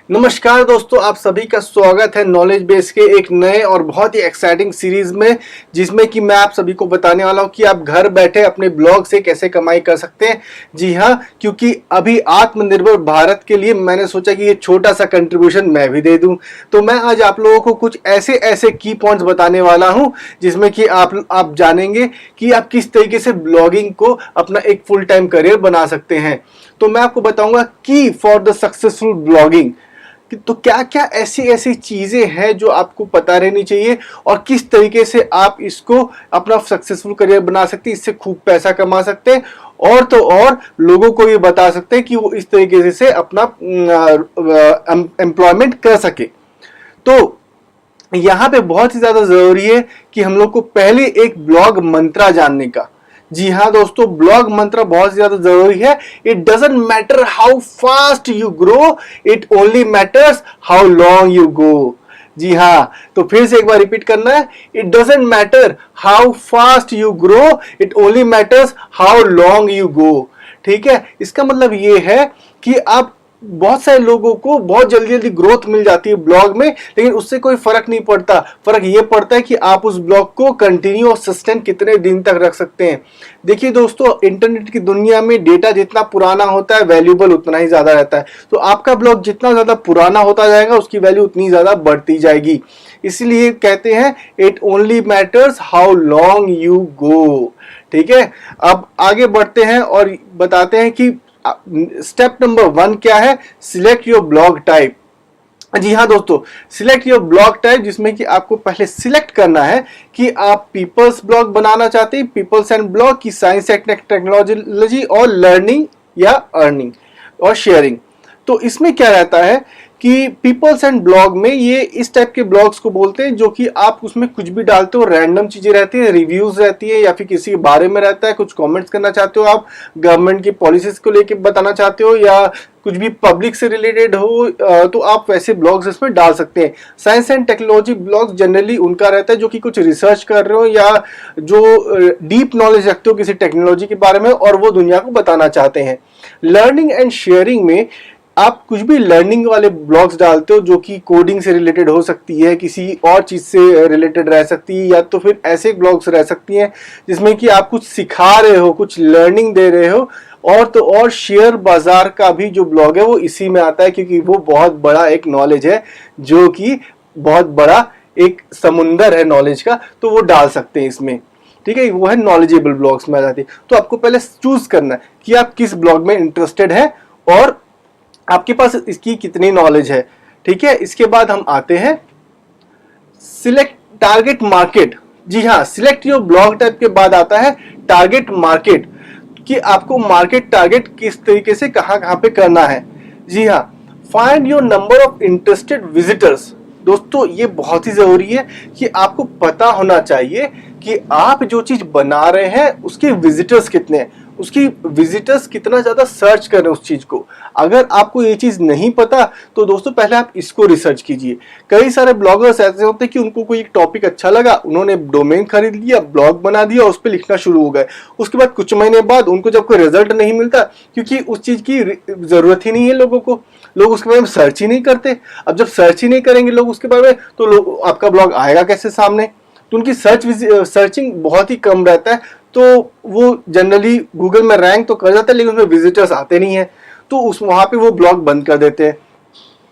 नमस्कार दोस्तों, आप सभी का स्वागत है नॉलेज बेस के एक नए और बहुत ही एक्साइटिंग सीरीज में, जिसमें कि मैं आप सभी को बताने वाला हूं कि आप घर बैठे अपने ब्लॉग से कैसे कमाई कर सकते हैं। जी हां, क्योंकि अभी आत्मनिर्भर भारत के लिए मैंने सोचा कि ये छोटा सा कंट्रीब्यूशन मैं भी दे दूं। तो मैं आज आप लोगों को कुछ ऐसे ऐसे की पॉइंट्स बताने वाला हूं जिसमें कि आप जानेंगे कि आप किस तरीके से ब्लॉगिंग को अपना एक फुल टाइम करियर बना सकते हैं। तो मैं आपको बताऊंगा की फॉर द सक्सेसफुल ब्लॉगिंग। तो क्या क्या ऐसी ऐसी चीजें हैं जो आपको पता रहनी चाहिए और किस तरीके से आप इसको अपना सक्सेसफुल करियर बना सकते हैं, इससे खूब पैसा कमा सकते हैं और तो और लोगों को ये बता सकते हैं कि वो इस तरीके से अपना एम्प्लॉयमेंट कर सके। तो यहाँ पे बहुत ही ज्यादा जरूरी है कि हम लोग को पहले एक ब्लॉग मंत्रा जानने का। जी हाँ दोस्तों, ब्लॉग मंत्र बहुत ज्यादा जरूरी है। It doesn't matter how fast you grow, it only matters how long you go. जी हाँ, तो फिर से एक बार रिपीट करना है। It doesn't matter how fast you grow, it only matters how long you go. ठीक है, इसका मतलब ये है कि आप बहुत सारे लोगों को बहुत जल्दी जल्दी ग्रोथ मिल जाती है ब्लॉग में, लेकिन उससे कोई फर्क नहीं पड़ता। फर्क ये पड़ता है कि आप उस ब्लॉग को कंटिन्यू और सस्टेन कितने दिन तक रख सकते हैं। देखिए दोस्तों, इंटरनेट की दुनिया में डेटा जितना पुराना होता है वैल्यूबल उतना ही ज्यादा रहता है। तो आपका ब्लॉग जितना ज्यादा पुराना होता जाएगा उसकी वैल्यू उतनी ज्यादा बढ़ती जाएगी। इसलिए कहते हैं it only matters how long you go. ठीक है, अब आगे बढ़ते हैं और बताते हैं कि स्टेप नंबर 1 क्या है। Select your blog type. जी हाँ दोस्तों, सिलेक्ट योर ब्लॉग टाइप, जिसमें कि आपको पहले सिलेक्ट करना है कि आप पीपल्स ब्लॉग बनाना चाहते हैं, पीपल्स एंड ब्लॉग की साइंस एंड टेक्नोलॉजी और लर्निंग या अर्निंग और शेयरिंग। तो इसमें क्या रहता है कि पीपल्स एंड ब्लॉग में ये इस टाइप के ब्लॉग्स को बोलते हैं जो कि आप उसमें कुछ भी डालते हो, रैंडम चीजें रहती है, रिव्यूज रहती है या फिर किसी के बारे में रहता है, कुछ कमेंट्स करना चाहते हो, आप गवर्नमेंट की पॉलिसीज को लेके बताना चाहते हो या कुछ भी पब्लिक से रिलेटेड हो, तो आप वैसे ब्लॉग्स इसमें डाल सकते हैं। Science and technology blogs generally उनका रहता है जो कि कुछ रिसर्च कर रहे हो या जो डीप नॉलेज रखते हो किसी टेक्नोलॉजी के बारे में और वो दुनिया को बताना चाहते हैं। लर्निंग एंड शेयरिंग में आप कुछ भी लर्निंग वाले ब्लॉग्स डालते हो जो कि कोडिंग से रिलेटेड हो सकती है, किसी और चीज से रिलेटेड रह सकती है, या तो फिर ऐसे ब्लॉग्स रह सकती हैं जिसमें कि आप कुछ सिखा रहे हो, कुछ लर्निंग दे रहे हो। और तो और शेयर बाजार का भी जो ब्लॉग है वो इसी में आता है, क्योंकि वो बहुत बड़ा एक नॉलेज है, जो कि बहुत बड़ा एक समुंदर है नॉलेज का, तो वो डाल सकते हैं इसमें। ठीक है, वो है नॉलेजेबल ब्लॉग्स में आ जाती है। तो आपको पहले चूज करना है कि आप किस ब्लॉग में इंटरेस्टेड है और आपके पास इसकी कितनी नॉलेज है। ठीक है, इसके बाद हम आते हैं सिलेक्ट टारगेट मार्केट। जी हाँ, सिलेक्ट योर ब्लॉग टाइप के बाद आता है टारगेट मार्केट, कि आपको मार्केट टारगेट किस तरीके से कहां कहां पे करना है। जी हाँ, find your number of interested visitors. दोस्तों ये बहुत ही जरूरी है कि आपको पता होना चाहिए कि आप जो चीज बना रहे हैं उसके विजिटर्स कितने हैं, उसकी विजिटर्स कितना ज्यादा सर्च कर रहे हैं उस चीज को। अगर आपको ये चीज नहीं पता तो दोस्तों पहले आप इसको रिसर्च कीजिए। कई सारे ब्लॉगर्स ऐसे होते हैं कि उनको कोई एक टॉपिक अच्छा लगा, उन्होंने डोमेन खरीद लिया, ब्लॉग बना दिया, उस पर लिखना शुरू हो गए। उसके बाद कुछ महीने बाद उनको जब कोई रिजल्ट नहीं मिलता, क्योंकि उस चीज की जरूरत ही नहीं है लोगों को, लोग उसके बारे में सर्च ही नहीं करते। अब जब सर्च ही नहीं करेंगे लोग उसके बारे में तो लोग आपका ब्लॉग आएगा कैसे सामने। तो उनकी सर्चिंग बहुत ही कम रहता है, तो वो जनरली गूगल में रैंक तो कर जाता है लेकिन उसमें विजिटर्स आते नहीं है, तो उस वहां पे वो ब्लॉग बंद कर देते हैं,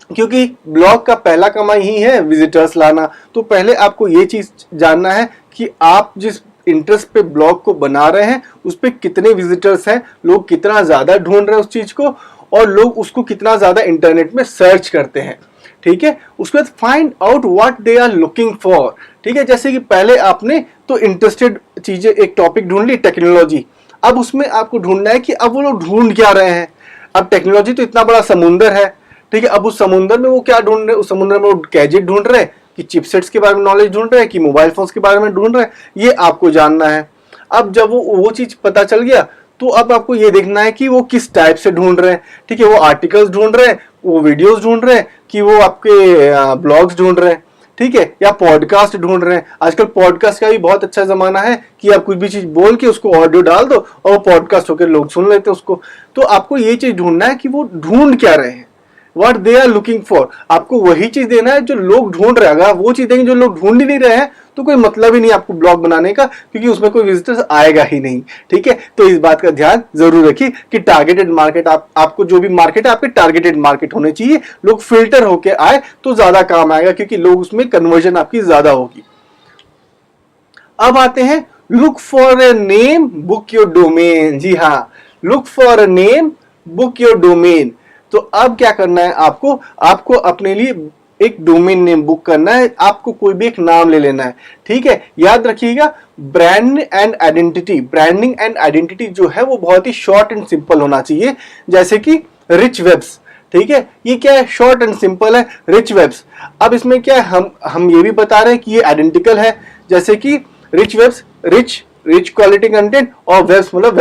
क्योंकि ब्लॉग का पहला कमाई ही है विजिटर्स लाना। तो पहले आपको ये चीज जानना है कि आप जिस इंटरेस्ट पे ब्लॉग को बना रहे हैं उस पे कितने विजिटर्स हैं, लोग कितना ज्यादा ढूंढ रहे हैं उस चीज को और लोग उसको कितना ज्यादा इंटरनेट में सर्च करते हैं। ठीक है, उसके बाद find out what they are looking for. ठीक है, जैसे कि पहले आपने तो इंटरेस्टेड चीजें एक टॉपिक ढूंढ ली टेक्नोलॉजी, अब उसमें आपको ढूंढना है कि अब वो लोग ढूंढ क्या रहे हैं। अब टेक्नोलॉजी तो इतना बड़ा समुंदर है, ठीक है, अब उस समुंदर में वो क्या ढूंढ रहे हैं, उस समुंदर में वो गैजेट ढूंढ रहे हैं कि चिपसेट्स के बारे में नॉलेज ढूंढ रहे हैं कि मोबाइल फोन्स के बारे में ढूंढ रहे हैं, ये आपको जानना है। अब जब वो चीज पता चल गया तो अब आपको ये देखना है कि वो किस टाइप से ढूंढ रहे हैं। ठीक है, वो आर्टिकल्स ढूंढ रहे हैं, वो वीडियोस ढूंढ रहे हैं कि वो आपके ब्लॉग्स ढूंढ रहे हैं। ठीक है, या पॉडकास्ट ढूंढ रहे हैं। आजकल पॉडकास्ट का भी बहुत अच्छा जमाना है कि आप कुछ भी चीज बोल के उसको ऑडियो डाल दो और वो पॉडकास्ट होकर लोग सुन लेते हैं उसको। तो आपको ये चीज ढूंढना है कि वो ढूंढ क्या रहे हैं। What they are looking for. आपको वही चीज देना है जो लोग ढूंढ रहे हैं। अगर आप वो चीज देंगे जो लोग ढूंढ ही नहीं रहे हैं तो कोई मतलब ही नहीं आपको ब्लॉग बनाने का, क्योंकि उसमें कोई विजिटर्स आएगा ही नहीं। ठीक है, तो इस बात का ध्यान जरूर रखिए कि टारगेटेड मार्केट, आपको जो भी मार्केट है आपके टारगेटेड मार्केट होने चाहिए। लोग फिल्टर होके आए तो ज्यादा काम आएगा, क्योंकि लोग उसमें कन्वर्जन आपकी ज्यादा होगी। अब आते हैं look for a name book your domain. जी हाँ, look for a name book your domain. तो अब क्या करना है आपको, आपको अपने लिए एक डोमेन नेम बुक करना है। आपको कोई भी एक नाम ले लेना है। ठीक है, याद रखिएगा brand and identity, branding and identity जो है वो बहुत ही शॉर्ट एंड सिंपल होना चाहिए। जैसे कि रिच वेब्स, ठीक है, ये क्या है, शॉर्ट एंड सिंपल है, रिच वेब्स। अब इसमें क्या है, हम ये भी बता रहे हैं कि ये आइडेंटिकल है। जैसे कि rich webs, rich quality content, और वेब्स मतलब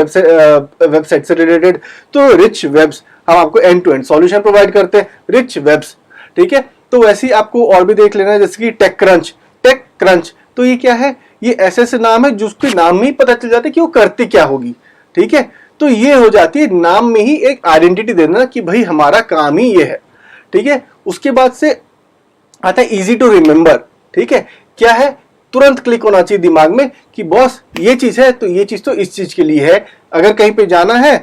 वेबसाइट से रिलेटेड। तो रिच वेब्स हम आपको end to end solution provide करते हैं, रिच वेब्स। ठीक है, तो वैसे ही आपको और भी देख लेना है, जैसे कि टेक क्रंच। तो ये क्या है, ये ऐसे नाम है जिसके नाम में ही पता चल जाता है कि वो करती क्या होगी। ठीक है, तो ये हो जाती है नाम में ही एक आइडेंटिटी देना कि भाई हमारा काम ही ये है। ठीक है, उसके बाद से आता है इजी टू रिमेंबर। ठीक है, क्या है, तुरंत क्लिक होना चाहिए दिमाग में कि बॉस ये चीज है तो ये चीज तो इस चीज के लिए है। अगर कहीं पे जाना है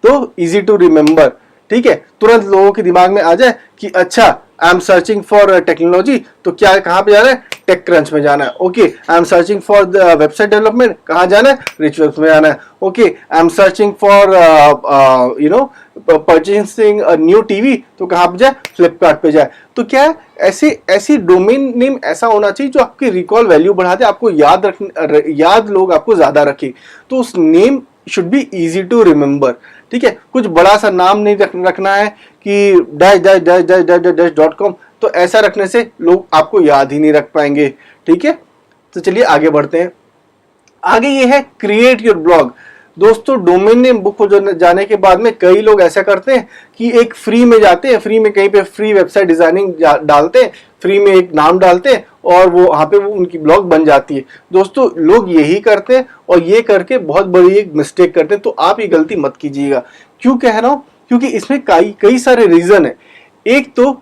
तो इजी टू रिमेंबर। ठीक है, तुरंत लोगों के दिमाग में आ जाए कि अच्छा I am searching for technology, तो क्या कहां पे जाना है, टेक क्रंच में जाना है। Okay, I am searching for the website development, कहां जाना है, रिच वेब्स में जाना है। Okay, I am searching for purchasing new TV, तो कहां पे जाए, फ्लिपकार्ट पे जाए। तो क्या है, ऐसी डोमेन नेम ऐसा होना चाहिए जो आपकी रिकॉल वैल्यू बढ़ा दे, आपको याद लोग आपको ज्यादा रखे। तो उस name should be easy to remember. ठीक है, कुछ बड़ा सा नाम नहीं रखना है कि dash dash dash dash dash dash .com, तो ऐसा रखने से लोग आपको याद ही नहीं रख पाएंगे। ठीक है, तो चलिए आगे बढ़ते हैं। आगे ये है क्रिएट योर ब्लॉग। दोस्तों डोमेन नेम बुक हो जाने के बाद में कई लोग ऐसा करते हैं कि एक फ्री में जाते हैं, फ्री में कहीं पे फ्री वेबसाइट डिजाइनिंग डालते हैं, फ्री में एक नाम डालते हैं और वो वहां पे वो उनकी ब्लॉग बन जाती है। दोस्तों लोग यही करते हैं और ये करके बहुत बड़ी एक मिस्टेक करते हैं, तो आप ये गलती मत कीजिएगा। क्यों कह रहा हूं, क्योंकि इसमें कई सारे रीजन है। एक तो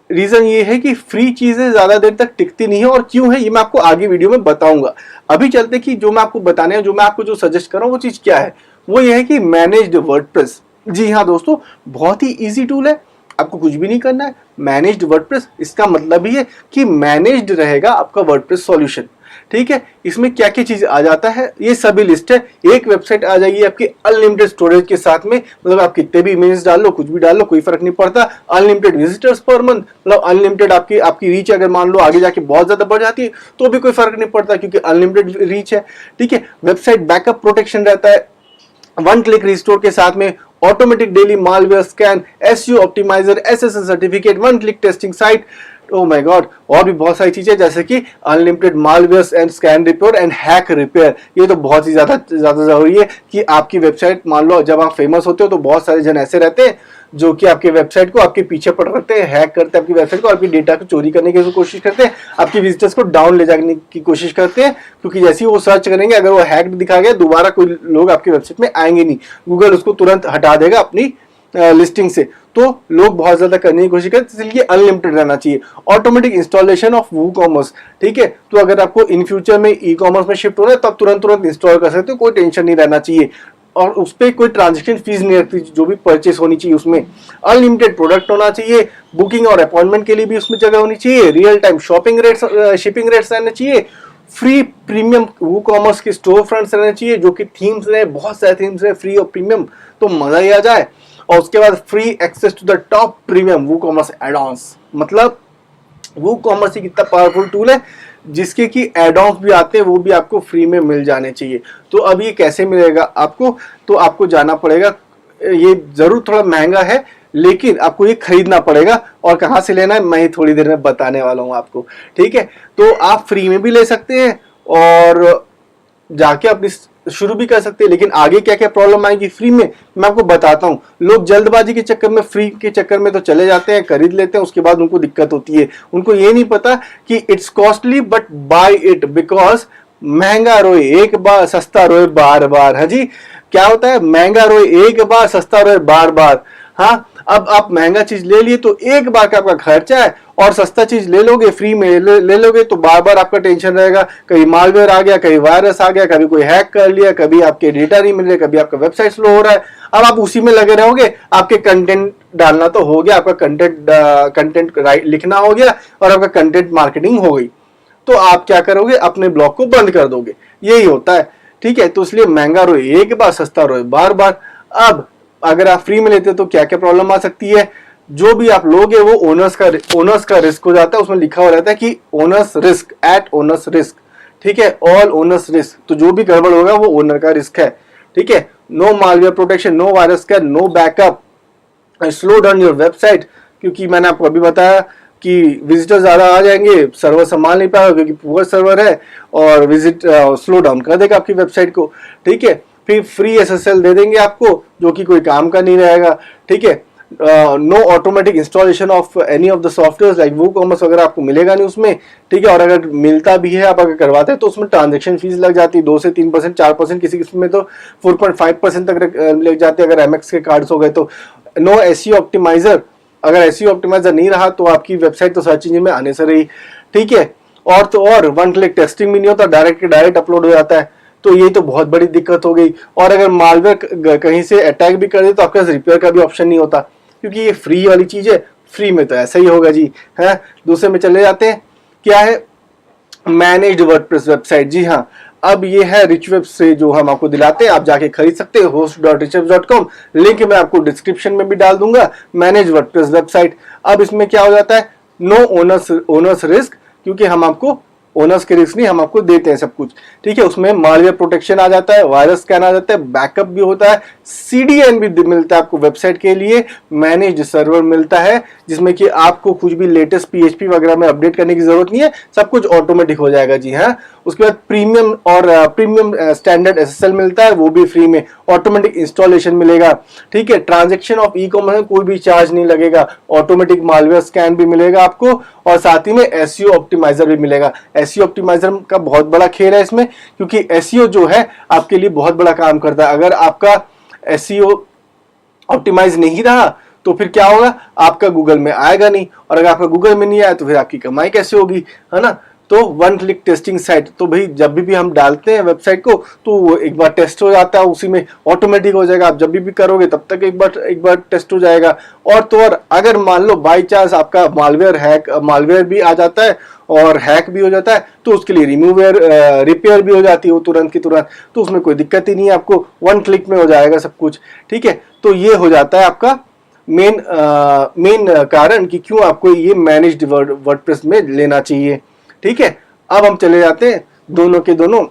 रीजन ये है कि फ्री चीजें ज्यादा देर तक टिकती नहीं है, और क्यों है ये मैं आपको आगे वीडियो में बताऊंगा। अभी चलते कि जो मैं आपको बताने हैं, जो मैं आपको जो सजेस्ट कर रहा हूं वो चीज क्या है, वो ये है कि मैनेज्ड वर्डप्रेस। जी हाँ दोस्तों, बहुत ही इजी टूल है, आपको कुछ भी नहीं करना है। मैनेज्ड वर्डप्रेस, इसका मतलब ही है कि मैनेज्ड रहेगा आपका वर्डप्रेस सॉल्यूशन। ठीक है, इसमें क्या क्या चीज आ जाता है ये सभी लिस्ट है। एक वेबसाइट आ जाएगी आपकी अनलिमिटेड स्टोरेज के साथ में, मतलब आप कितने भी इमेजेस डाल लो, कुछ भी डाल लो, कोई फर्क नहीं पड़ता। अनलिमिटेड विजिटर्स पर मंथ, मतलब अनलिमिटेड आपकी रीच अगर मान लो आगे जाके बहुत ज्यादा बढ़ जाती है तो भी कोई फर्क नहीं पड़ता, क्योंकि अनलिमिटेड रीच है। ठीक है, वेबसाइट बैकअप प्रोटेक्शन रहता है, वन क्लिक रिस्टोर के साथ में, automatic daily malware scan, SEO optimizer, SSL certificate, one click testing site, oh my god, और भी बहुत सारी चीजें जैसे कि unlimited malware and scan repair and hack repair. ये तो बहुत ही ज्यादा जरूरी है कि आपकी वेबसाइट, मान लो जब आप फेमस होते हो तो बहुत सारे जन ऐसे रहते हैं जो कि आपके वेबसाइट को आपके पीछे पड़ करते हैं, हैक करते हैं आपकी वेबसाइट को, आपकी डेटा को चोरी करने की कोशिश करते हैं, आपकी विजिटर्स को डाउन ले जाने की कोशिश करते हैं। क्योंकि जैसे ही वो सर्च करेंगे, अगर वो हैक दिखा गया, दोबारा कोई लोग आपकी वेबसाइट में आएंगे नहीं, गूगल उसको तुरंत हटा देगा अपनी लिस्टिंग से। तो लोग बहुत ज्यादा करने की कोशिश करते हैं, इसलिए अनलिमिटेड रहना चाहिए। ऑटोमेटिक इंस्टॉलेशन ऑफ वूकॉमर्स, ठीक है, तो अगर आपको इन फ्यूचर में ई कॉमर्स में शिफ्ट होना है तो आप तुरंत इंस्टॉल कर सकते हो, कोई टेंशन नहीं रहना चाहिए। और उस पर कोई ट्रांजेक्शन फीस नहीं रखती, जो भी परचेस होनी चाहिए उसमें। अनलिमिटेड प्रोडक्ट होना चाहिए, बुकिंग और अपॉइंटमेंट के लिए भी उसमें जगह होनी चाहिए, real time shopping rates, shipping rates रहने चाहिए, फ्री प्रीमियम वो कॉमर्स के स्टोर फ्रंट्स रहने चाहिए, जो कि थीम्स रहे, बहुत सारे थीम्स रहे फ्री और प्रीमियम, तो मजा ही आ जाए। और उसके बाद free access to the top premium WooCommerce add-ons, मतलब वो कॉमर्स ही कितना पावरफुल टूल है जिसके कि एड-ऑन्स भी आते हैं, वो भी आपको फ्री में मिल जाने चाहिए। तो अब ये कैसे मिलेगा आपको, तो आपको जाना पड़ेगा, ये जरूर थोड़ा महंगा है लेकिन आपको ये खरीदना पड़ेगा, और कहाँ से लेना है मैं ही थोड़ी देर में बताने वाला हूँ आपको। ठीक है, तो आप फ्री में भी ले सकते हैं और जाके अपनी शुरू भी कर सकते हैं, लेकिन आगे क्या क्या प्रॉब्लम आएगी फ्री में मैं आपको बताता हूँ। लोग जल्दबाजी के चक्कर में, फ्री के चक्कर में तो चले जाते हैं, खरीद लेते हैं, उसके बाद उनको दिक्कत होती है। उनको ये नहीं पता कि it's costly but by it, because महंगा रोए एक बार, सस्ता रोए बार बार। हाँ जी, क्या होता है, महंगा रोए एक बार, सस्ता रोए बार बार। हाँ, अब आप महंगा चीज ले लिए तो एक बार का आपका खर्चा है, और सस्ता चीज ले लोगे, फ्री में ले लोगे तो बार बार आपका टेंशन रहेगा, कहीं मालवेयर आ गया, कहीं वायरस आ गया, कभी कोई हैक कर लिया, कभी आपके डेटा नहीं मिल रहे, कभी आपका वेबसाइट स्लो हो रहा है। अब आप उसी में लगे रहोगे, आपके कंटेंट डालना तो हो गया, आपका कंटेंट लिखना हो गया और आपका कंटेंट मार्केटिंग हो गई, तो आप क्या करोगे, अपने ब्लॉग को बंद कर दोगे। यही होता है, ठीक है। तो इसलिए महंगा रोए एक बार, सस्ता रोए बार बार। अब अगर आप फ्री में लेते हो तो क्या क्या प्रॉब्लम आ सकती है, जो भी आप लोगे वो ओनर्स का रिस्क हो जाता है, उसमें लिखा हुआ रहता है कि owner's risk, at owner's risk, ठीक है, ऑल ओनर्स रिस्क। तो जो भी गड़बड़ होगा वो ओनर का रिस्क है, ठीक है। No malware protection, no virus scan, no backup, slow down your website, क्योंकि मैंने आपको अभी बताया कि विजिटर ज्यादा आ जाएंगे, सर्वर संभाल नहीं पाएगा क्योंकि पुअर सर्वर है, और विजिट स्लो डाउन कर देगा आपकी वेबसाइट को, ठीक है। फिर फ्री एसएसएल दे देंगे आपको, जो कि कोई काम का नहीं रहेगा, ठीक है। No automatic installation of any of the software like WooCommerce वगैरह आपको मिलेगा नहीं उसमें, ठीक है। और अगर मिलता भी है, आप अगर करवाते हैं तो उसमें ट्रांजेक्शन फीस लग जाती है 2 से 3%, 4%, किसी किसी में तो 4.5% तक लग जाती है अगर MX के कार्ड्स हो गए तो। नो SEO ऑप्टिमाइजर, अगर SEO ऑप्टिमाइजर नहीं रहा तो आपकी वेबसाइट तो सर्च इंजन में आने से रही, ठीक है। और तो और वन क्लिक टेस्टिंग भी नहीं होता, डायरेक्ट अपलोड हो जाता है, तो ये तो बहुत बड़ी दिक्कत हो गई। और अगर मालवेयर कहीं से अटैक भी कर दे तो आपके पास रिपेयर का भी ऑप्शन नहीं होता, क्योंकि ये फ्री वाली चीज है, फ्री में तो ऐसा ही होगा जी, है। दूसरे में चले जाते हैं, क्या है, मैनेज्ड वर्डप्रेस वेबसाइट। जी हाँ, अब ये है रिच वेब से जो हम आपको दिलाते हैं, आप जाके खरीद सकते हैं host.richwebs.com, लिंक मैं आपको डिस्क्रिप्शन में भी डाल दूंगा। मैनेज वर्डप्रेस वेबसाइट, अब इसमें क्या हो जाता है, नो ओनर्स रिस्क, क्योंकि हम आपको ओनर्स के रिस्क नहीं, हम आपको देते हैं सब कुछ, ठीक है। उसमें मालवेयर प्रोटेक्शन आ जाता है, वायरस स्कैन आ जाता है, बैकअप भी होता है, CDN भी मिलता है आपको वेबसाइट के लिए, मैनेज सर्वर मिलता है, जिसमें कि आपको कुछ भी लेटेस्ट PHP वगैरह में अपडेट करने की जरूरत नहीं है, सब कुछ ऑटोमेटिक हो जाएगा जी हाँ। उसके बाद प्रीमियम स्टैंडर्ड SSL मिलता है, वो भी फ्री में, ऑटोमेटिक इंस्टॉलेशन मिलेगा, ठीक है। ट्रांजेक्शन ऑफ ई-कॉमर्स में कोई भी चार्ज नहीं लगेगा, ऑटोमेटिक मालवेयर स्कैन भी मिलेगा आपको, और साथ ही में SEO ऑप्टिमाइजर भी मिलेगा। SEO ऑप्टिमाइजर का बहुत बड़ा खेल है इसमें, क्योंकि SEO जो है आपके लिए बहुत बड़ा काम करता है। अगर आपका SEO ऑप्टिमाइज नहीं रहा तो फिर क्या होगा, आपका गूगल में आएगा नहीं, और अगर आपका गूगल में नहीं आया तो फिर आपकी कमाई कैसे होगी, है ना। तो वन क्लिक टेस्टिंग साइट, तो भाई जब भी हम डालते हैं वेबसाइट को तो वो एक बार टेस्ट हो जाता है, उसी में ऑटोमेटिक हो जाएगा, आप जब भी करोगे तब तक एक बार टेस्ट हो जाएगा। और तो और अगर मान लो बाई चांस आपका मालवेयर भी आ जाता है और हैक भी हो जाता है, तो उसके लिए रिपेयर भी हो जाती है वो तुरंत की तुरंत, तो उसमें कोई दिक्कत ही नहीं है, आपको वन क्लिक में हो जाएगा सब कुछ, ठीक है। तो ये हो जाता है आपका मेन कारण कि क्यों आपको ये मैनेज्ड वर्डप्रेस में लेना चाहिए, ठीक है। अब हम चले जाते हैं दोनों के दोनों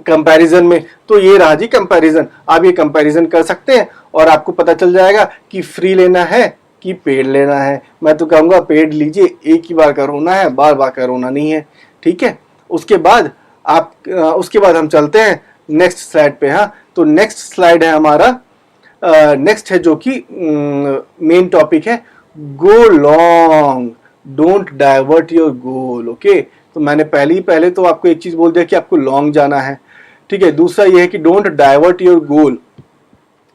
कंपैरिजन में। तो ये रहा जी कंपैरिजन, आप ये कंपैरिजन कर सकते हैं और आपको पता चल जाएगा कि फ्री लेना है कि पेड लेना है। मैं तो कहूँगा पेड लीजिए, एक ही बार का रोना है, बार बार का रोना नहीं है, ठीक है। उसके बाद हम चलते हैं नेक्स्ट स्लाइड पे। हाँ, तो नेक्स्ट स्लाइड है हमारा, नेक्स्ट है जो कि मेन टॉपिक है, go long, don't divert your goal. Okay, तो मैंने पहले तो आपको एक चीज बोल दिया कि आपको लॉन्ग जाना है, ठीक है। दूसरा ये है कि डोंट डाइवर्ट योर गोल,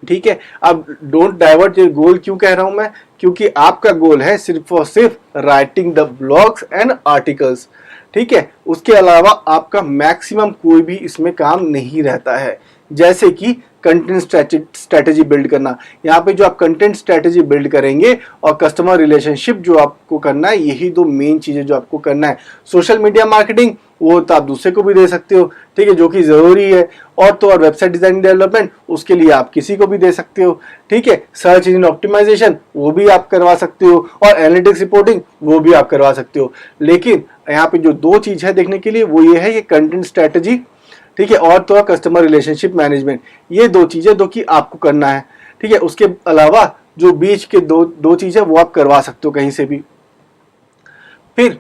ठीक है। अब डोंट डाइवर्ट योर गोल क्यों कह रहा हूं मैं, क्योंकि आपका गोल है सिर्फ और सिर्फ writing the blogs and articles, ठीक है। उसके अलावा आपका मैक्सिमम कोई भी इसमें काम नहीं रहता है, जैसे कि कंटेंट स्ट्रेटेजी बिल्ड करना। यहाँ पे जो आप कंटेंट स्ट्रेटेजी बिल्ड करेंगे और कस्टमर रिलेशनशिप जो आपको करना है, यही दो मेन चीजें जो आपको करना है। सोशल मीडिया मार्केटिंग वो तो आप दूसरे को भी दे सकते हो, ठीक है, जो कि जरूरी है। और तो और वेबसाइट डिजाइन डेवलपमेंट, उसके लिए आप किसी को भी दे सकते हो, ठीक है। सर्च इंजन ऑप्टिमाइजेशन वो भी आप करवा सकते हो, और एनालिटिक्स रिपोर्टिंग वो भी आप करवा सकते हो। लेकिन यहाँ पे जो दो चीज है देखने के लिए, वो ये है कि कंटेंट स्ट्रेटेजी, ठीक है, और तो कस्टमर रिलेशनशिप मैनेजमेंट, ये दो चीजें जो कि आपको करना है, ठीक है। उसके अलावा जो बीच के दो चीजें वो आप करवा सकते हो कहीं से भी। फिर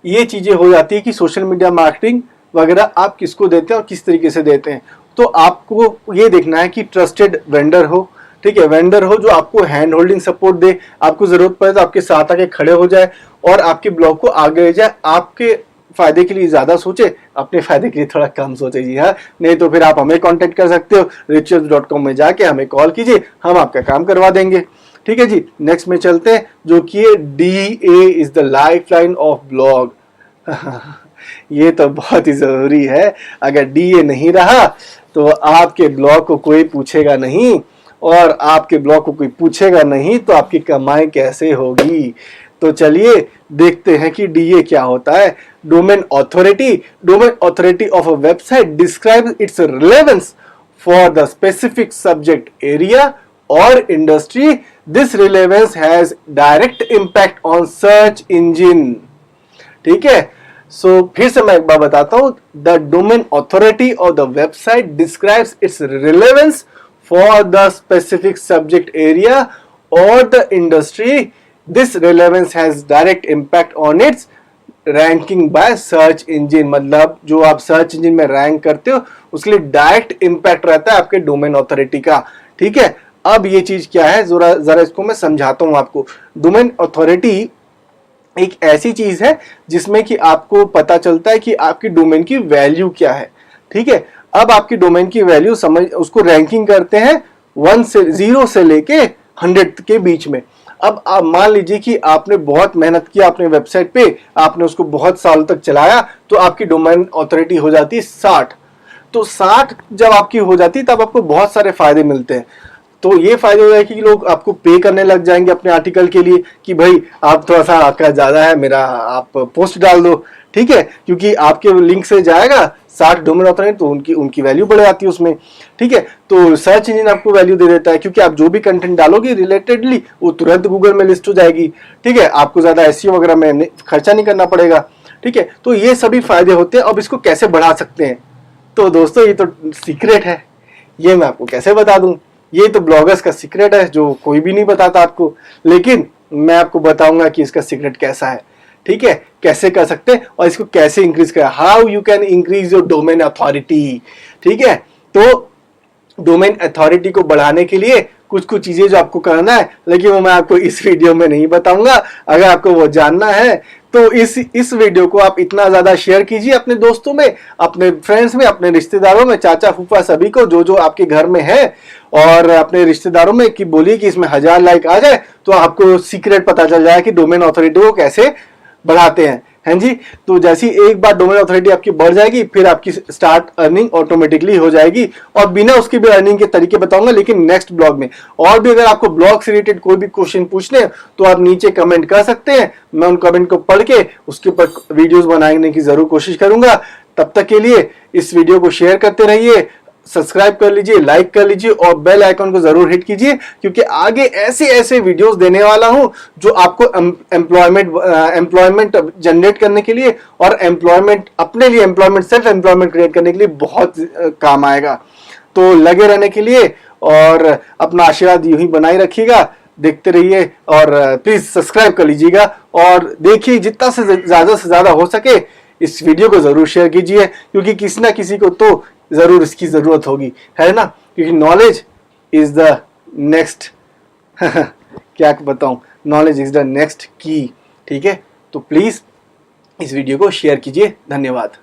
ये चीजें हो जाती है कि सोशल मीडिया मार्केटिंग वगैरह आप किसको देते हैं और किस तरीके से देते हैं। तो आपको ये देखना है कि ट्रस्टेड वेंडर हो, ठीक है, वेंडर हो जो आपको हैंड होल्डिंग सपोर्ट दे, आपको जरूरत पड़े तो आपके साथ आके खड़े हो जाए और आपके ब्लॉग को आगे ले जाए। आपके फायदे के लिए ज्यादा सोचे, अपने फायदे के लिए थोड़ा कम सोचे जी हाँ। नहीं तो फिर आप हमें कांटेक्ट कर सकते हो, richwebs.com में जाके हमें कॉल कीजिए, हम आपका काम करवा देंगे, ठीक है जी, नेक्स्ट में चलते हैं जो कि DA is the life line of blog. ये तो बहुत ही जरूरी है। अगर DA नहीं रहा तो आपके ब्लॉग को कोई पूछेगा नहीं, और आपके ब्लॉग को कोई पूछेगा नहीं तो आपकी कमाई कैसे होगी। तो चलिए देखते हैं कि DA क्या होता है। Domain authority of a website describes its relevance for the specific subject area और industry. This relevance has direct impact on search engine. ठीक है, फिर से मैं एक बार बताता हूं। The domain authority of the website describes its relevance for the specific subject area और the industry. This relevance has direct impact on its ranking by search engine. मतलब जो आप सर्च इंजिन में रैंक करते हो उसके लिए डायरेक्ट इंपैक्ट रहता है आपके डोमेन अथॉरिटी का। ठीक है, अब ये चीज क्या है जरा इसको मैं समझाता हूं आपको। डोमेन अथॉरिटी एक ऐसी चीज है जिसमें कि आपको पता चलता है कि आपकी डोमेन की वैल्यू क्या है। ठीक है, अब आपकी डोमेन की वैल्यू उसको रैंकिंग करते हैं 0 से लेके 100 के बीच में। अब आप मान लीजिए कि आपने बहुत मेहनत किया अपने वेबसाइट पे, आपने उसको बहुत साल तक चलाया, तो आपकी डोमेन अथॉरिटी हो जाती है 60। तो 60 जब आपकी हो जाती है तब आपको बहुत सारे फायदे मिलते हैं। तो ये फायदा हो जाएगा कि लोग आपको पे करने लग जाएंगे अपने आर्टिकल के लिए कि भाई आप थोड़ा सा आपका ज्यादा है, मेरा आप पोस्ट डाल दो। ठीक है, क्योंकि आपके लिंक से जाएगा 60 डोमेन अथॉरिटी, तो उनकी वैल्यू बढ़ जाती है उसमें। ठीक है, तो सर्च इंजन आपको वैल्यू दे देता है क्योंकि आप जो भी कंटेंट डालोगे रिलेटेडली वो तुरंत गूगल में लिस्ट हो जाएगी। ठीक है, आपको ज्यादा एसईओ वगैरह में खर्चा नहीं करना पड़ेगा। ठीक है, तो ये सभी फायदे होते हैं। अब इसको कैसे बढ़ा सकते हैं? तो दोस्तों ये तो सीक्रेट है, ये मैं आपको कैसे बता दूं? ये तो ब्लॉगर्स का सीक्रेट है जो कोई भी नहीं बताता आपको, लेकिन मैं आपको बताऊंगा कि इसका सीक्रेट कैसा है। ठीक है, कैसे कर सकते हैं और इसको कैसे इंक्रीज करें, how you can increase your domain authority. ठीक है, तो डोमेन अथॉरिटी को बढ़ाने के लिए कुछ चीजें जो आपको करना है, लेकिन वो मैं आपको इस वीडियो में नहीं बताऊंगा। अगर आपको वो जानना है तो इस वीडियो को आप इतना ज्यादा शेयर कीजिए अपने दोस्तों में, अपने फ्रेंड्स में, अपने रिश्तेदारों में, चाचा फूफा सभी को जो आपके घर में है, और अपने रिश्तेदारों में कि बोलिए कि इसमें 1000 लाइक आ जाए तो आपको सीक्रेट पता चल जाए कि डोमेन अथॉरिटी को कैसे बढ़ाते हैं। हैं जी, तो जैसी एक बार डोमेन अथॉरिटी आपकी बढ़ जाएगी फिर आपकी स्टार्ट अर्निंग ऑटोमेटिकली हो जाएगी, और बिना उसके भी अर्निंग के तरीके बताऊंगा लेकिन नेक्स्ट ब्लॉग में। और भी अगर आपको ब्लॉग से रिलेटेड कोई भी क्वेश्चन पूछने तो आप नीचे कमेंट कर सकते हैं, मैं उन कमेंट को पढ़ के उसके ऊपर वीडियोस बनाने की जरूर कोशिश करूंगा। तब तक के लिए इस वीडियो को शेयर करते रहिए, सब्सक्राइब कर लीजिए, लाइक कर लीजिए और बेल आइकन को जरूर हिट कीजिए, क्योंकि आगे ऐसे वीडियोस देने वाला हूं जो आपको एम्प्लॉयमेंट जनरेट करने के लिए और अपने लिए सेल्फ एम्प्लॉयमेंट क्रिएट करने के लिए बहुत काम आएगा। तो लगे रहने के लिए और अपना आशीर्वाद यूं ही बनाए रखिएगा, देखते रहिए और प्लीज सब्सक्राइब कर लीजिएगा और देखिए जितना से ज्यादा हो सके इस वीडियो को जरूर शेयर कीजिए, क्योंकि किसी ना किसी को तो जरूर इसकी जरूरत होगी, है ना? क्योंकि नॉलेज इज द नेक्स्ट क्या बताऊं, नॉलेज इज द नेक्स्ट की। ठीक है, तो प्लीज इस वीडियो को शेयर कीजिए। धन्यवाद।